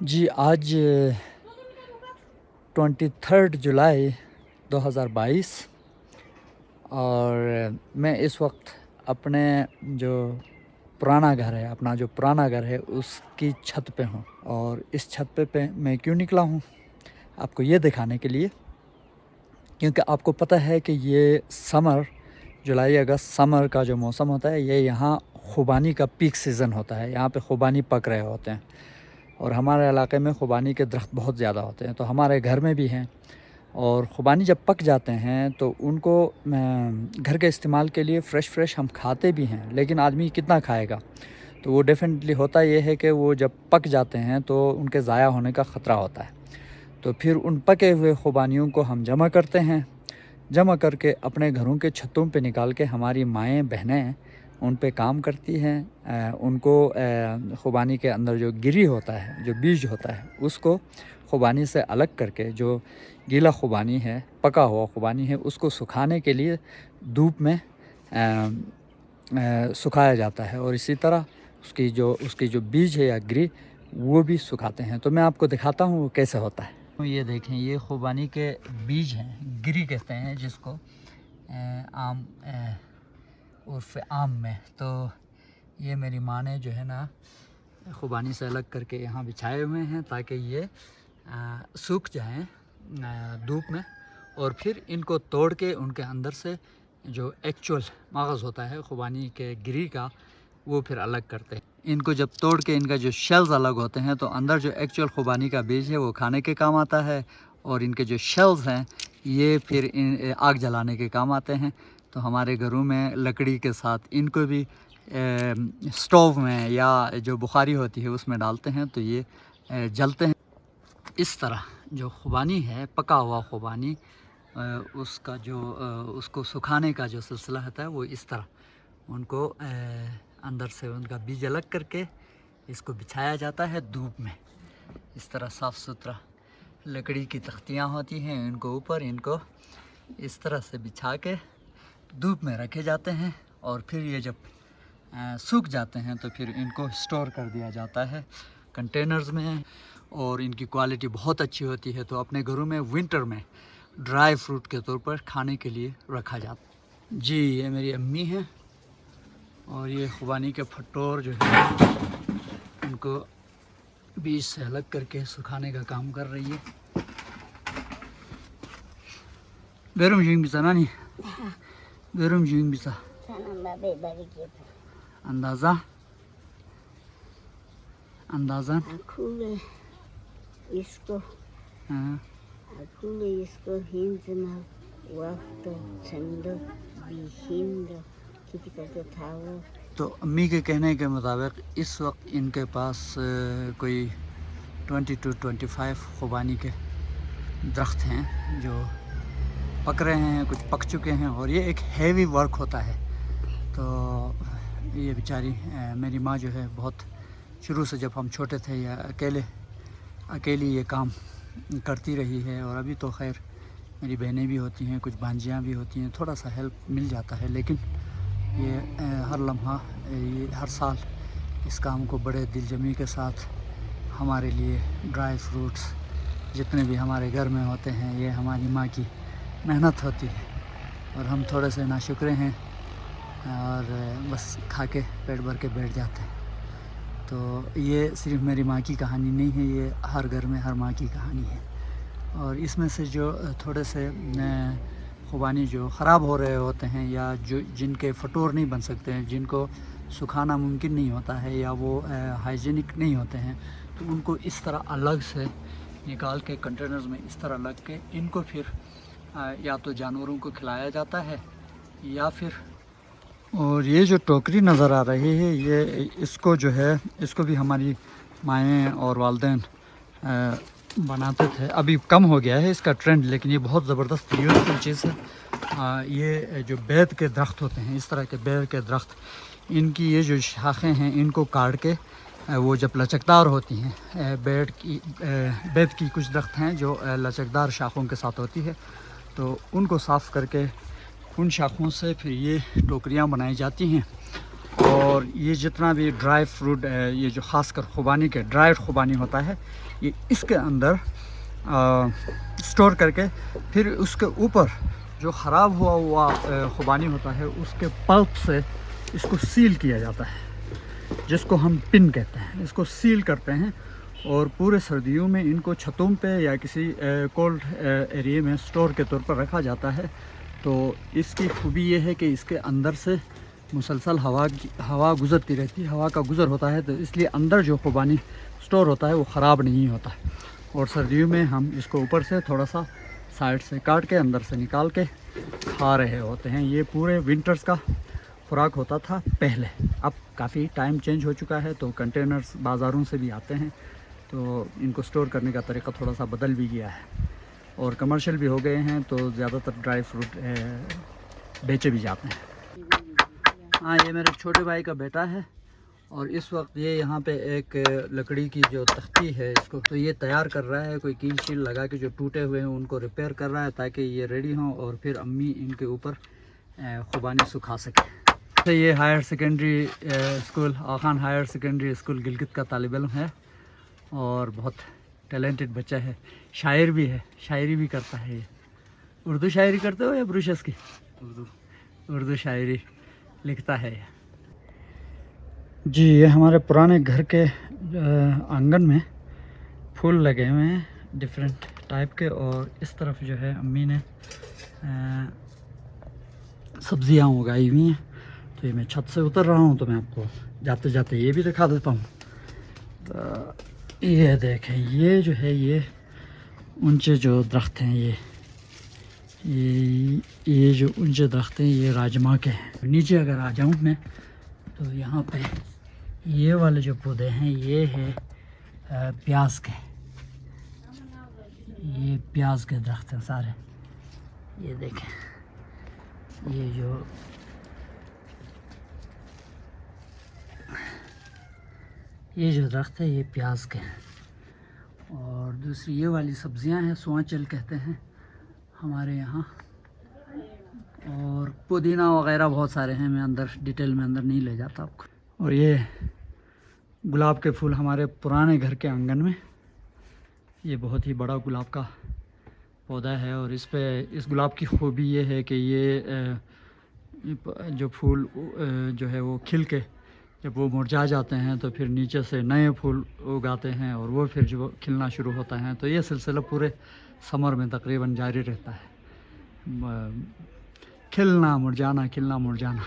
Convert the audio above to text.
جی آج 23 جولائی 2022 اور میں اس وقت اپنے جو پرانا گھر ہے اس کی چھت پہ ہوں، اور اس چھت پہ میں کیوں نکلا ہوں آپ کو یہ دکھانے کے لیے، کیونکہ آپ کو پتہ ہے کہ یہ جولائی اگست سمر کا جو موسم ہوتا ہے، یہ یہاں خوبانی کا پیک سیزن ہوتا ہے. یہاں پہ خوبانی پک رہے ہوتے ہیں، اور ہمارے علاقے میں خوبانی کے درخت بہت زیادہ ہوتے ہیں، تو ہمارے گھر میں بھی ہیں. اور خوبانی جب پک جاتے ہیں تو ان کو گھر کے استعمال کے لیے فریش ہم کھاتے بھی ہیں، لیکن آدمی کتنا کھائے گا؟ تو وہ ڈیفینیٹلی ہوتا یہ ہے کہ وہ جب پک جاتے ہیں تو ان کے ضائع ہونے کا خطرہ ہوتا ہے. تو پھر ان پکے ہوئے خوبانیوں کو ہم جمع کرتے ہیں، جمع کر کے اپنے گھروں کے چھتوں پہ نکال کے ہماری مائیں بہنیں ان پہ کام کرتی ہیں. ان کو خوبانی کے اندر جو گری ہوتا ہے، جو بیج ہوتا ہے، اس کو خوبانی سے الگ کر کے جو گیلا خوبانی ہے، پکا ہوا خوبانی ہے، اس کو سکھانے کے لیے دھوپ میں سکھایا جاتا ہے، اور اسی طرح اس کی جو بیج ہے یا گری وہ بھی سکھاتے ہیں. تو میں آپ کو دکھاتا ہوں وہ کیسے ہوتا ہے. یہ دیکھیں، یہ خوبانی کے بیج ہیں، گری کہتے ہیں جس کو عام عرف عام میں. تو یہ میری ماں نے جو ہے نا خوبانی سے الگ کر کے یہاں بچھائے ہوئے ہیں تاکہ یہ سوکھ جائیں دھوپ میں، اور پھر ان کو توڑ کے ان کے اندر سے جو ایکچول ماغذ ہوتا ہے خوبانی کے گری کا، وہ پھر الگ کرتے ہیں. ان کو جب توڑ کے ان کا جو شیلز الگ ہوتے ہیں تو اندر جو ایکچول خوبانی کا بیج ہے وہ کھانے کے کام آتا ہے، اور ان کے جو شیلز ہیں یہ پھر آگ جلانے کے کام آتے ہیں. تو ہمارے گھروں میں لکڑی کے ساتھ ان کو بھی سٹوو میں یا جو بخاری ہوتی ہے اس میں ڈالتے ہیں تو یہ جلتے ہیں. اس طرح جو خوبانی ہے، پکا ہوا خوبانی، اس کو سکھانے کا جو سلسلہ ہوتا ہے وہ اس طرح ان کو اندر سے ان کا بیج الگ کر کے اس کو بچھایا جاتا ہے دھوپ میں. اس طرح صاف ستھرا لکڑی کی تختیاں ہوتی ہیں، ان کو اوپر ان کو اس طرح سے بچھا کے دھوپ میں رکھے جاتے ہیں، اور پھر یہ جب سوکھ جاتے ہیں تو پھر ان کو سٹور کر دیا جاتا ہے کنٹینرز میں، اور ان کی کوالٹی بہت اچھی ہوتی ہے. تو اپنے گھروں میں ونٹر میں ڈرائی فروٹ کے طور پر کھانے کے لیے رکھا جاتا ہے. جی یہ میری امی ہیں، اور یہ خوبانی کے پھٹور جو ہے ان کو بیج سے الگ کر کے سکھانے کا کام کر رہی ہے. بیرم جوئیں بیسا نانی بیرم جوئیں بیسا اندازہ اس کو ہندنا وقت چند بھی تو امی کے کہنے کے مطابق اس وقت ان کے پاس کوئی 20 to 25 خوبانی کے درخت ہیں جو پک رہے ہیں، کچھ پک چکے ہیں، اور یہ ایک ہیوی ورک ہوتا ہے. تو یہ بیچاری میری ماں جو ہے بہت شروع سے جب ہم چھوٹے تھے یا اکیلی یہ کام کرتی رہی ہے، اور ابھی تو خیر میری بہنیں بھی ہوتی ہیں، کچھ بھانجیاں بھی ہوتی ہیں، تھوڑا سا ہیلپ مل جاتا ہے. لیکن یہ ہر لمحہ یہ ہر سال اس کام کو بڑے دل جمی کے ساتھ ہمارے لیے ڈرائی فروٹس جتنے بھی ہمارے گھر میں ہوتے ہیں، یہ ہماری ماں کی محنت ہوتی ہے، اور ہم تھوڑے سے ناشکرے ہیں اور بس کھا کے پیٹ بھر کے بیٹھ جاتے ہیں. تو یہ صرف میری ماں کی کہانی نہیں ہے، یہ ہر گھر میں ہر ماں کی کہانی ہے. اور اس میں سے جو تھوڑے سے خوبانی جو خراب ہو رہے ہوتے ہیں، یا جن کے فٹور نہیں بن سکتے ہیں، جن کو سکھانا ممکن نہیں ہوتا ہے، یا وہ ہائیجینک نہیں ہوتے ہیں، تو ان کو اس طرح الگ سے نکال کے کنٹینرز میں اس طرح لگ کے ان کو پھر یا تو جانوروں کو کھلایا جاتا ہے، یا پھر اور یہ جو ٹوکری نظر آ رہی ہے، یہ اس کو جو ہے اس کو بھی ہماری مائیں اور والدین بناتے تھے. ابھی کم ہو گیا ہے اس کا ٹرینڈ، لیکن یہ بہت زبردست بیوٹیفل چیز ہے. یہ جو بید کے درخت ہوتے ہیں، اس طرح کے بید کے درخت، ان کی یہ جو شاخیں ہیں ان کو کاٹ کے وہ جب لچکدار ہوتی ہیں، بید کی کچھ درخت ہیں جو لچکدار شاخوں کے ساتھ ہوتی ہے، تو ان کو صاف کر کے ان شاخوں سے پھر یہ ٹوکریاں بنائی جاتی ہیں، اور یہ جتنا بھی ڈرائی فروٹ ہے، یہ جو خاص کر خوبانی کے ڈرائیڈ خوبانی ہوتا ہے، یہ اس کے اندر سٹور کر کے پھر اس کے اوپر جو خراب ہوا خوبانی ہوتا ہے اس کے پلپ سے اس کو سیل کیا جاتا ہے، جس کو ہم پن کہتے ہیں. اس کو سیل کرتے ہیں اور پورے سردیوں میں ان کو چھتوں پہ یا کسی کولڈ ایریے میں سٹور کے طور پر رکھا جاتا ہے. تو اس کی خوبی یہ ہے کہ اس کے اندر سے مسلسل ہوا گزرتی رہتی ہے، ہوا کا گزر ہوتا ہے، تو اس لیے اندر جو خوبانی سٹور ہوتا ہے وہ خراب نہیں ہوتا. اور سردیوں میں ہم اس کو اوپر سے تھوڑا سا سائڈ سے کاٹ کے اندر سے نکال کے کھا رہے ہوتے ہیں. یہ پورے ونٹرز کا خوراک ہوتا تھا پہلے. اب کافی ٹائم چینج ہو چکا ہے تو کنٹینرز بازاروں سے بھی آتے ہیں، تو ان کو سٹور کرنے کا طریقہ تھوڑا سا بدل بھی گیا ہے اور کمرشل بھی ہو گئے ہیں، تو زیادہ تر ڈرائی فروٹ بیچے بھی جاتے ہیں. ہاں، یہ میرے چھوٹے بھائی کا بیٹا ہے اور اس وقت یہ یہاں پہ ایک لکڑی کی جو تختی ہے اس کو تو یہ تیار کر رہا ہے. کوئی کیل شیل لگا کے جو ٹوٹے ہوئے ہیں ان کو ریپیئر کر رہا ہے تاکہ یہ ریڈی ہوں اور پھر امی ان کے اوپر خوبانی سکھا سکے. یہ higher secondary school Aga Khan higher secondary school Gilgit کا طالب علم ہے اور بہت ٹیلنٹڈ بچہ ہے. شاعر بھی ہے، شاعری بھی کرتا ہے. یہ اردو شاعری کرتے ہو یا بروشس کی؟ اردو شاعری لکھتا ہے. جی، یہ ہمارے پرانے گھر کے آنگن میں پھول لگے ہوئے ہیں ڈفرینٹ ٹائپ کے، اور اس طرف جو ہے امی نے سبزیاں اگائی ہوئی ہیں. تو یہ میں چھت سے اتر رہا ہوں تو میں آپ کو جاتے جاتے یہ بھی دکھا دیتا ہوں. تو یہ دیکھیں، یہ جو ہے یہ اونچے جو درخت ہیں، یہ جو اونچے درخت ہیں یہ راجما کے ہیں. نیچے اگر آ جاؤں میں تو یہاں پہ یہ والے جو پودے ہیں یہ ہے پیاز کے. یہ پیاز کے درخت ہیں سارے. یہ دیکھیں، یہ جو درخت ہے یہ پیاز کے ہیں. اور دوسری یہ والی سبزیاں ہیں، سوانچل کہتے ہیں ہمارے یہاں. اور پودینہ وغیرہ بہت سارے ہیں، میں ڈیٹیل میں اندر نہیں لے جاتا آپ کو. اور یہ گلاب کے پھول ہمارے پرانے گھر کے آنگن میں، یہ بہت ہی بڑا گلاب کا پودا ہے. اور اس گلاب کی خوبی یہ ہے کہ یہ جو پھول جو ہے وہ کھل کے جب وہ مرجھا جاتے ہیں تو پھر نیچے سے نئے پھول اگاتے ہیں اور وہ پھر جو کھلنا شروع ہوتا ہے. تو یہ سلسلہ پورے سمر میں تقریباً جاری رہتا ہے، کھلنا مرجھانا کھلنا مرجھانا.